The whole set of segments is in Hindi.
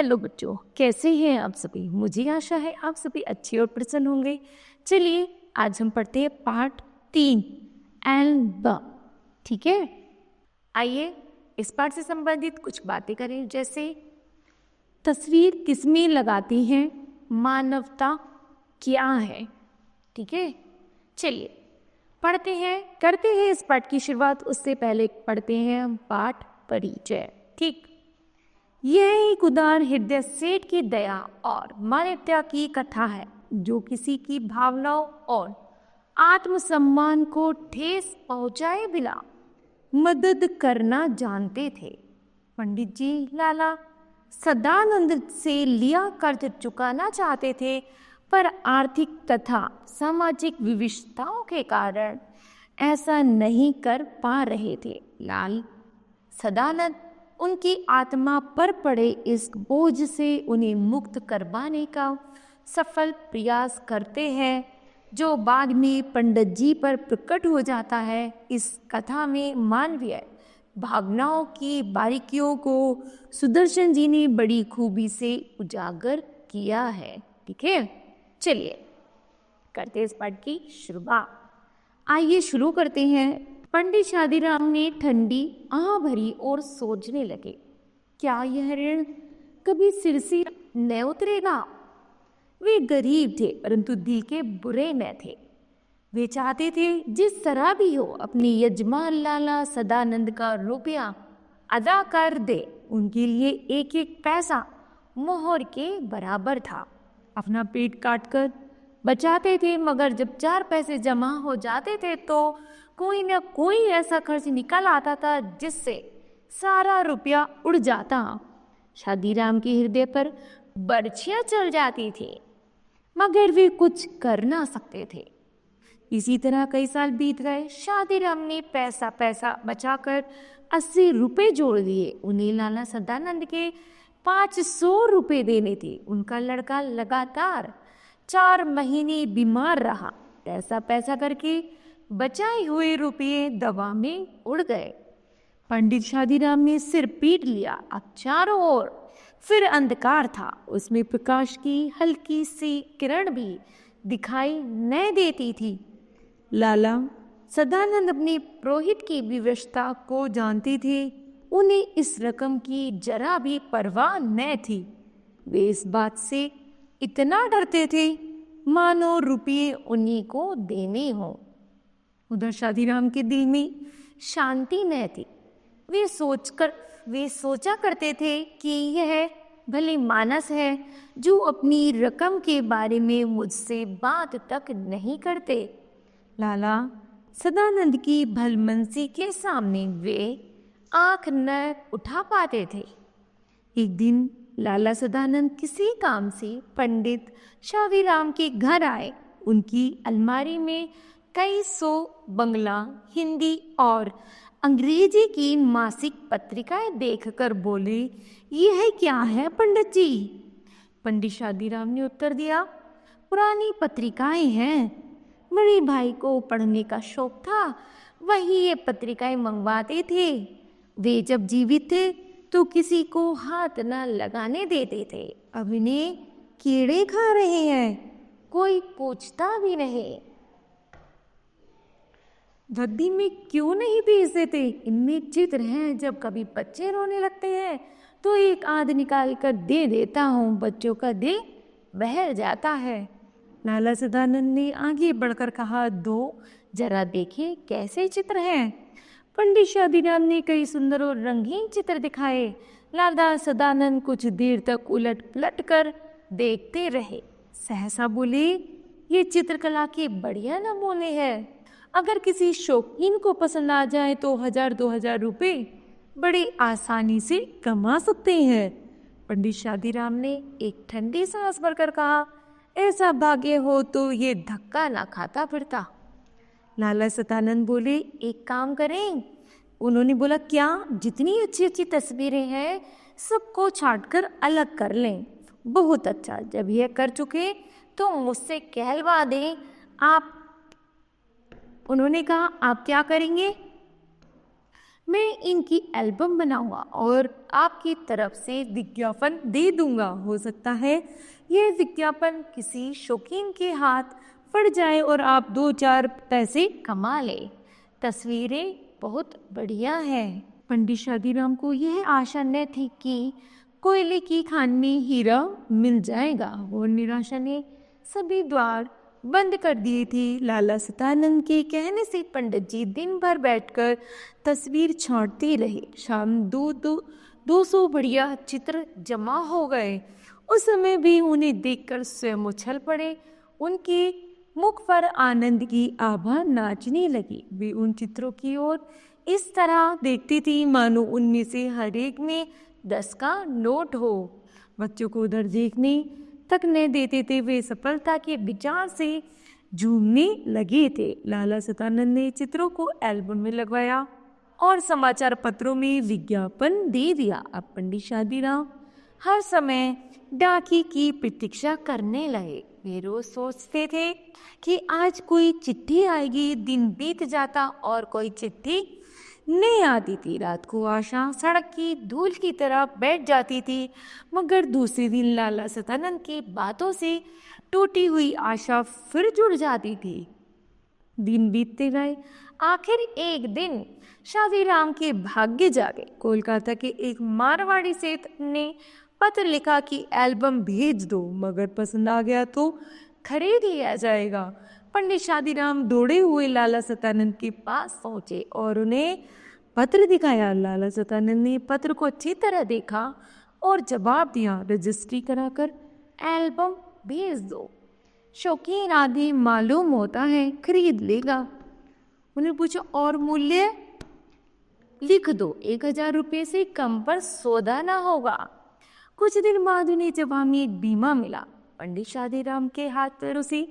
हेलो बच्चों, कैसे हैं आप सभी। मुझे आशा है आप सभी अच्छे और प्रसन्न होंगे। चलिए आज हम पढ़ते हैं पाठ 3 एंड ब। ठीक है, आइए इस पाठ से संबंधित कुछ बातें करें। जैसे तस्वीर किसमें लगाती हैं, मानवता क्या है। ठीक है, चलिए पढ़ते हैं, करते हैं इस पाठ की शुरुआत। उससे पहले पढ़ते हैं हम पाठ परिचय। ठीक, यह एक उदार हृदय सेठ की दया और मानवता की कथा है, जो किसी की भावनाओं और आत्मसम्मान को ठेस पहुंचाए बिना मदद करना जानते थे। पंडित जी लाला सदानंद से लिया कर्ज चुकाना चाहते थे, पर आर्थिक तथा सामाजिक विविधताओं के कारण ऐसा नहीं कर पा रहे थे। लाल सदानंद उनकी आत्मा पर पड़े इस बोझ से उन्हें मुक्त करवाने का सफल प्रयास करते हैं, जो बाद में पंडित जी पर प्रकट हो जाता है। इस कथा में मानवीय भावनाओं की बारीकियों को सुदर्शन जी ने बड़ी खूबी से उजागर किया है। ठीक है, चलिए करते इस पाठ की शुरुआत। आइए शुरू करते हैं। पंडित शादीराम ने ठंडी आह भरी और सोचने लगे, क्या यह ऋण कभी सिर से न उतरेगा। वे गरीब थे, परंतु दिल के बुरे न थे। वे चाहते थे जिस तरह भी हो अपने यजमान लाला सदानंद का रुपया अदा कर दे। उनके लिए एक एक पैसा मोहर के बराबर था। अपना पेट काटकर बचाते थे, मगर जब 4 पैसे जमा हो जाते थे तो कोई न कोई ऐसा खर्च निकल आता था जिससे सारा रुपया उड़ जाता। शादीराम के हृदय पर बर्छियां चल जाती थी, मगर वे कुछ कर ना सकते थे। इसी तरह कई साल बीत गए। शादीराम ने पैसा पैसा बचाकर 80 रुपए जोड़ दिए। उन्हें लाला सदानंद के 500 रुपए देने थे। उनका लड़का लगातार 4 महीने बीमार रहा। पैसा पैसा करके बचाए हुए रुपये दवा में उड़ गए। पंडित शादीराम ने सिर पीट लिया। अब चारों ओर फिर अंधकार था, उसमें प्रकाश की हल्की सी किरण भी दिखाई न देती थी। लाला सदानंद अपने पुरोहित की व्यवस्था को जानते थे। उन्हें इस रकम की जरा भी परवाह न थी। वे इस बात से इतना डरते थे मानो रुपये उन्हीं को देने हों। उधर शादीराम के दिल में शांति न थी। वे सोचा करते थे कि यह भले मानस है जो अपनी रकम के बारे में मुझसे बात तक नहीं करते। लाला सदानंद की भलमनसी के सामने वे आंख न उठा पाते थे। एक दिन लाला सदानंद किसी काम से पंडित शादीराम के घर आए। उनकी अलमारी में कई 100 बंगला, हिंदी और अंग्रेजी की मासिक पत्रिकाएं देखकर बोले, यह क्या है पंडित जी। पंडित शादीराम ने उत्तर दिया, पुरानी पत्रिकाएं हैं। बड़े भाई को पढ़ने का शौक था, वही ये पत्रिकाएं मंगवाते थे। वे जब जीवित थे तो किसी को हाथ न लगाने देते थे। अब इन्हें कीड़े खा रहे हैं, कोई पूछता भी नहीं। गद्दी में क्यों नहीं भेज देते। इनमें चित्र हैं। जब कभी बच्चे रोने लगते हैं तो एक आध निकाल कर दे देता हूँ, बच्चों का दिल बहल जाता है। लाला सदानंद ने आगे बढ़कर कहा, दो जरा देखें कैसे चित्र हैं। पंडित शादीराम ने कई सुंदर और रंगीन चित्र दिखाए। लाला सदानंद कुछ देर तक उलट पलट कर देखते रहे। सहसा बोले, ये चित्रकला के बढ़िया नमूने हैं। अगर किसी शौकीन को पसंद आ जाए तो 1000-2000 रुपए बड़ी आसानी से कमा सकते हैं। पंडित शादीराम ने एक ठंडी सांस भरकर कहा, ऐसा भाग्य हो तो ये धक्का ना खाता फिरता। लाला सदानंद बोले, एक काम करें। उन्होंने बोला, क्या। जितनी अच्छी अच्छी तस्वीरें हैं सबको छांटकर अलग कर लें। बहुत अच्छा, जब यह कर चुके तो मुझसे कहलवा दें। आप उन्होंने कहा, आप क्या करेंगे। मैं इनकी एल्बम बनाऊंगा और आपकी तरफ से विज्ञापन दे दूंगा। हो सकता है यह विज्ञापन किसी शौकीन के हाथ पड़ जाए और आप 2-4 पैसे कमा ले। तस्वीरें बहुत बढ़िया है। पंडित शादीराम को यह आशा न थी कि कोयले की खान में हीरा मिल जाएगा। वो निराशा ने सभी द्वार बंद कर दिए थे। लाला सतानंद के कहने से पंडित जी दिन भर बैठकर तस्वीर छांटते रहे। शाम 200 बढ़िया चित्र जमा हो गए। उस समय भी उन्हें देखकर स्वयं उछल पड़े। उनके मुख पर आनंद की आभा नाचने लगी। वे उन चित्रों की ओर इस तरह देखती थी मानो उनमें से हर एक में 10 का नोट हो। बच्चों को उधर देखने तक न देते थे। वे सफलता के विचार से झूमने लगे थे। लाला सतानंद ने चित्रों को एल्बम में लगवाया और समाचार पत्रों में विज्ञापन दे दिया। अब पंडित शादीराम हर समय डाकी की प्रतीक्षा करने लगे। वे रोज सोचते थे कि आज कोई चिट्ठी आएगी। दिन बीत जाता और कोई चिट्ठी नहीं आती थी। रात को आशा सड़क की धूल की तरह बैठ जाती थी। मगर दूसरे दिन लाला सतानंद की बातों से टूटी हुई आशा फिर जुड़ जाती थी। दिन बीतते गए। आखिर एक दिन शादीराम के भाग्य जागे। कोलकाता के एक मारवाड़ी सेठ ने पत्र लिखा कि एल्बम भेज दो, मगर पसंद आ गया तो खरीद लिया जाएगा। पंडित शादीराम दौड़े हुए लाला सतानंद के पास पहुंचे और उन्हें पत्र दिखाया। लाला सतानंद ने पत्र को अच्छी तरह देखा और जवाब दिया, रजिस्ट्री कराकर एल्बम भेज दो। शौकीन आदमी मालूम होता है, खरीद लेगा। उन्हें पूछा, और मूल्य? लिख दो, 1000 रुपये से कम पर सौदा ना होगा। कुछ दिन बाद उन्हें जवाब में एक बीमा मिला। पंडित शादीराम के हाथ पैरों से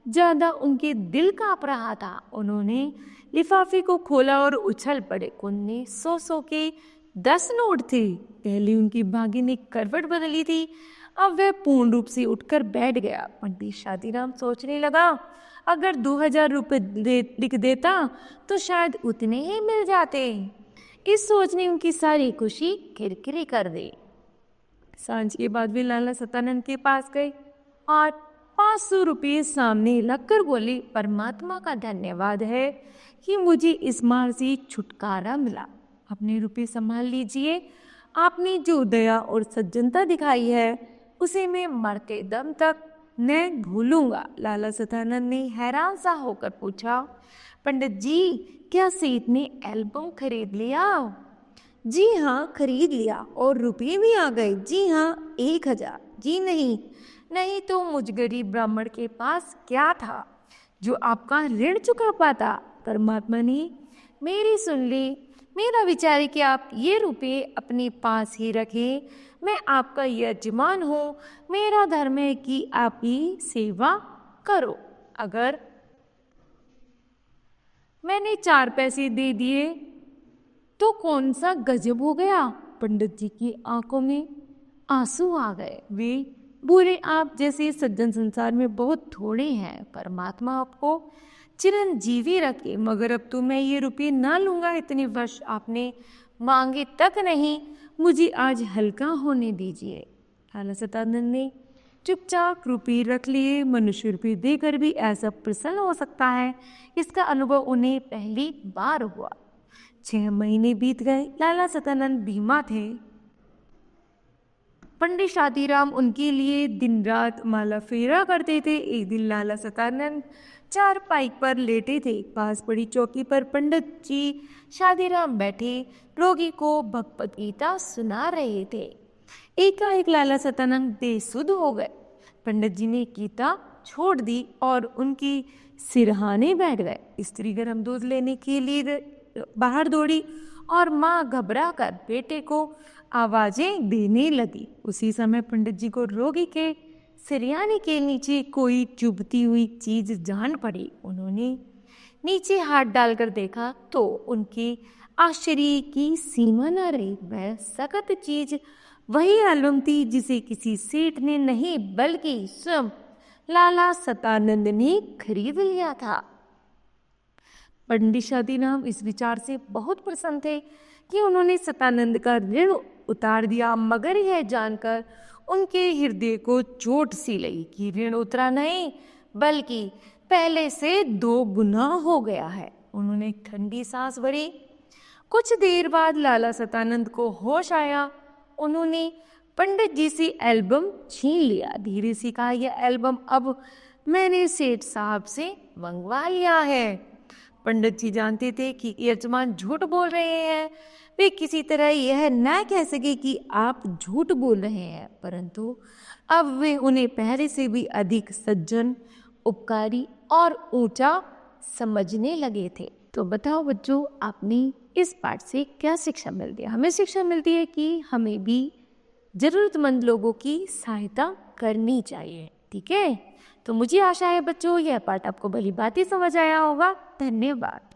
ज्यादा उनके दिल कांप रहा था। उन्होंने लिफाफे को खोला और उछल पड़े। उनमें 100 के 10 नोट थे। पहले उनकी भाग्य ने करवट बदली थी, अब वह पूर्ण रूप से उठकर बैठ गया। पंडित शादीराम सोचने लगा, अगर 2000 रुपये लिख देता तो शायद उतने ही मिल जाते। इस सोच ने उनकी सारी खुशी किरकिरी कर दी। सांझ के बाद वे लाला सतानंद के पास गए और 500 रुपये सामने रखकर बोले, परमात्मा का धन्यवाद है कि मुझे इस मार से छुटकारा मिला। अपने रुपये संभाल लीजिए। आपने जो दया और सज्जनता दिखाई है उसे मैं मरते दम तक न भूलूंगा। लाला सतानंद ने हैरान सा होकर पूछा, पंडित जी, क्या सेठ ने एल्बम खरीद लिया? जी हाँ, खरीद लिया। और रुपये भी आ गए? जी हाँ, 1000। जी नहीं तो मुझ गरीब ब्राह्मण के पास क्या था जो आपका ऋण चुका पाता? परमात्मा ने मेरी सुन ली। मेरा विचार है कि आप ये रुपये अपने पास ही रखें। मैं आपका यजमान हूँ। मेरा धर्म है कि आपकी सेवा करो। अगर मैंने 4 पैसे दे दिए तो कौन सा गजब हो गया? पंडित जी की आंखों में आंसू आ गए। वे बोले, आप जैसे सज्जन संसार में बहुत थोड़े हैं। परमात्मा आपको चिरंजीवी रखे। मगर अब तो मैं ये रुपये ना लूंगा। इतने वर्ष आपने मांगे तक नहीं। मुझे आज हल्का होने दीजिए। लाला सतानंद ने चुपचाप रुपये रख लिए। मनुष्य रुपये देकर भी ऐसा प्रसन्न हो सकता है, इसका अनुभव उन्हें पहली बार हुआ। 6 महीने बीत गए। लाला सतानंद बीमा थे। पंडित शादीराम उनके लिए दिन रात माला फेरा करते थे। एक दिन लाला सतानंद चारपाई पर लेटे थे। पास पड़ी चौकी पर पंडित जी शादीराम बैठे रोगी को भगवत गीता सुना रहे थे। एकाएक लाला सतानंद बेसुध हो गए। पंडित जी ने गीता छोड़ दी और उनकी सिरहाने बैठ गए। स्त्री गर्म दूध लेने के लिए बाहर दौड़ी और माँ घबरा कर बेटे को आवाजें देने लगी। उसी समय पंडित जी को रोगी के सिरहाने के नीचे कोई चुभती हुई चीज जान पड़ी। उन्होंने नीचे हाथ डालकर देखा तो उनके आश्चर्य की सीमा न रही। वह सख्त चीज वही एल्बम थी जिसे किसी सेठ ने नहीं बल्कि स्वयं लाला सतानंद ने खरीद लिया था। पंडित शादीराम इस विचार से बहुत प्रसन्न थे कि उन्होंने सतानंद का ऋण उतार दिया, मगर यह जानकर उनके हृदय को चोट सी लगी कि ऋण उतरा नहीं बल्कि पहले से 2 गुना हो गया है। उन्होंने ठंडी सांस भरी। कुछ देर बाद लाला सतानंद को होश आया। उन्होंने पंडित जी से एल्बम छीन लिया। धीरे से कहा, यह एल्बम अब मैंने सेठ साहब से मंगवा लिया है। पंडित जी जानते थे कि यजमान झूठ बोल रहे हैं। वे किसी तरह यह न कह सके कि आप झूठ बोल रहे हैं, परंतु अब वे उन्हें पहले से भी अधिक सज्जन, उपकारी और ऊंचा समझने लगे थे। तो बताओ बच्चों, आपने इस पाठ से क्या शिक्षा मिलती है? हमें शिक्षा मिलती है कि हमें भी ज़रूरतमंद लोगों की सहायता करनी चाहिए। ठीक है, तो मुझे आशा है बच्चों यह पाठ आपको भली भांति समझ आया होगा। धन्यवाद।